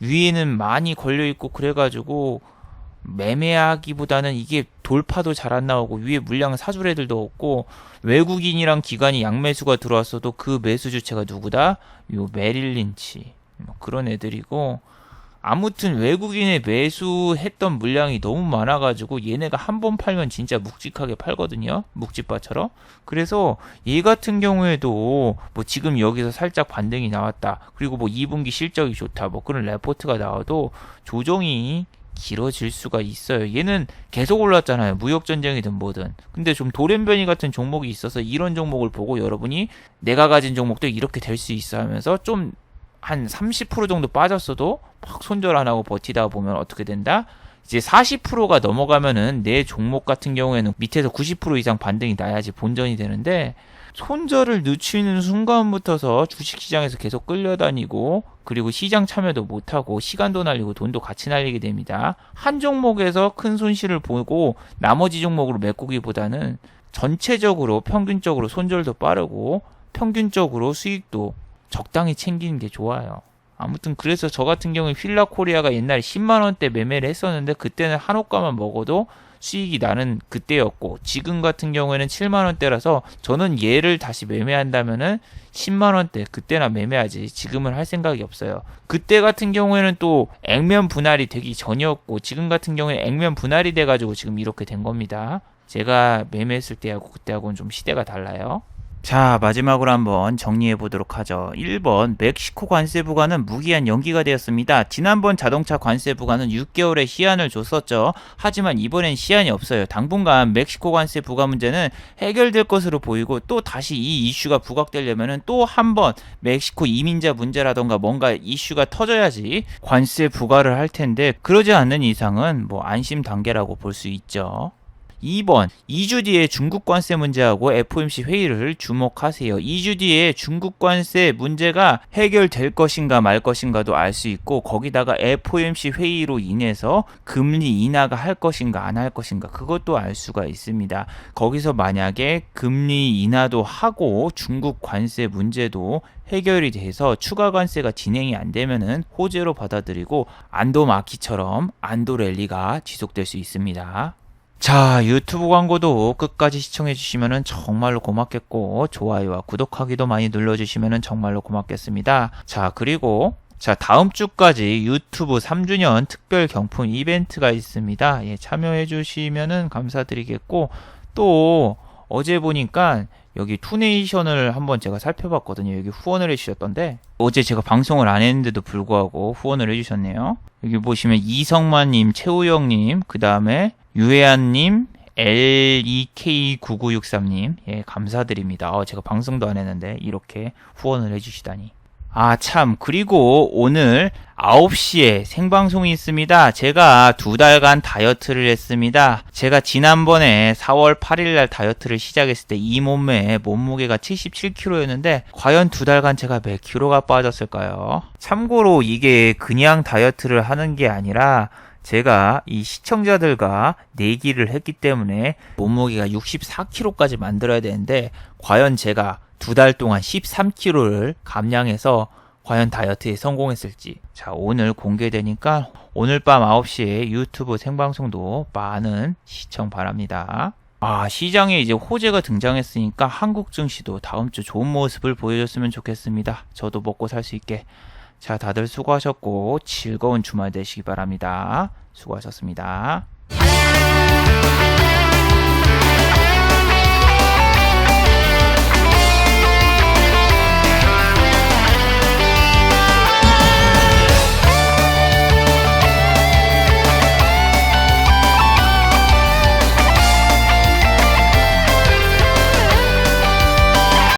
위에는 많이 걸려있고 그래가지고 매매하기보다는 이게 돌파도 잘 안 나오고 위에 물량 사줄 애들도 없고, 외국인이랑 기관이 양매수가 들어왔어도 그 매수 주체가 누구다? 요 메릴 린치 뭐 그런 애들이고, 아무튼 외국인의 매수했던 물량이 너무 많아가지고 얘네가 한 번 팔면 진짜 묵직하게 팔거든요, 묵직바처럼. 그래서 얘 같은 경우에도 뭐 지금 여기서 살짝 반등이 나왔다, 그리고 뭐 2분기 실적이 좋다, 뭐 그런 레포트가 나와도 조정이 길어질 수가 있어요. 얘는 계속 올랐잖아요, 무역전쟁이든 뭐든. 근데 좀 돌연변이 같은 종목이 있어서 이런 종목을 보고 여러분이 내가 가진 종목도 이렇게 될 수 있어 하면서 좀 한 30% 정도 빠졌어도 막 손절 안 하고 버티다 보면 어떻게 된다? 이제 40%가 넘어가면은 내 종목 같은 경우에는 밑에서 90% 이상 반등이 나야지 본전이 되는데, 손절을 늦추는 순간부터서 주식시장에서 계속 끌려다니고, 그리고 시장 참여도 못하고 시간도 날리고 돈도 같이 날리게 됩니다. 한 종목에서 큰 손실을 보고 나머지 종목으로 메꾸기보다는 전체적으로 평균적으로 손절도 빠르고 평균적으로 수익도 적당히 챙기는 게 좋아요. 아무튼 그래서 저 같은 경우에 휠라코리아가 옛날에 10만원대 매매를 했었는데, 그때는 한 호가만 먹어도 수익이 나는 그때였고, 지금 같은 경우에는 7만원대라서 저는 얘를 다시 매매한다면은 10만원대 그때나 매매하지 지금은 할 생각이 없어요. 그때 같은 경우에는 또 액면 분할이 되기 전이었고, 지금 같은 경우에 액면 분할이 돼가지고 지금 이렇게 된 겁니다. 제가 매매했을 때하고 그때하고는 좀 시대가 달라요. 자, 마지막으로 한번 정리해 보도록 하죠. 1번, 멕시코 관세 부과는 무기한 연기가 되었습니다. 지난번 자동차 관세 부과는 6개월의 시한을 줬었죠. 하지만 이번엔 시한이 없어요. 당분간 멕시코 관세 부과 문제는 해결될 것으로 보이고, 또 다시 이 이슈가 부각되려면은 또 한 번 멕시코 이민자 문제라던가 뭔가 이슈가 터져야지 관세 부과를 할 텐데, 그러지 않는 이상은 뭐 안심 단계라고 볼 수 있죠. 2번, 2주 뒤에 중국 관세 문제하고 FOMC 회의를 주목하세요. 2주 뒤에 중국 관세 문제가 해결될 것인가 말 것인가도 알 수 있고, 거기다가 FOMC 회의로 인해서 금리 인하가 할 것인가 안 할 것인가 그것도 알 수가 있습니다. 거기서 만약에 금리 인하도 하고 중국 관세 문제도 해결이 돼서 추가 관세가 진행이 안 되면은 호재로 받아들이고, 안도 마키처럼 안도 랠리가 지속될 수 있습니다. 자, 유튜브 광고도 끝까지 시청해주시면 정말로 고맙겠고, 좋아요와 구독하기도 많이 눌러주시면 정말로 고맙겠습니다. 자, 그리고 다음 주까지 유튜브 3주년 특별 경품 이벤트가 있습니다. 예, 참여해주시면 감사드리겠고, 또 어제 보니까 여기 투네이션을 한번 제가 살펴봤거든요. 여기 후원을 해주셨던데, 어제 제가 방송을 안 했는데도 불구하고 후원을 해주셨네요. 여기 보시면 이성만님, 최우영님, 그 다음에 유혜안님, LEK9963님, 예, 감사드립니다. 제가 방송도 안 했는데 이렇게 후원을 해주시다니. 아, 참, 그리고 오늘 9시에 생방송이 있습니다. 제가 2달간 다이어트를 했습니다. 제가 지난번에 4월 8일날 다이어트를 시작했을 때 이 몸무게가 77kg였는데, 과연 2달간 제가 몇 킬로가 빠졌을까요? 참고로 이게 그냥 다이어트를 하는 게 아니라, 제가 이 시청자들과 내기를 했기 때문에 몸무게가 64kg까지 만들어야 되는데, 과연 제가 2달 동안 13kg를 감량해서 과연 다이어트에 성공했을지. 자, 오늘 공개되니까 오늘 밤 9시에 유튜브 생방송도 많은 시청 바랍니다. 아, 시장에 이제 호재가 등장했으니까 한국 증시도 다음 주 좋은 모습을 보여줬으면 좋겠습니다. 저도 먹고 살 수 있게. 자, 다들 수고하셨고 즐거운 주말 되시기 바랍니다. 수고하셨습니다.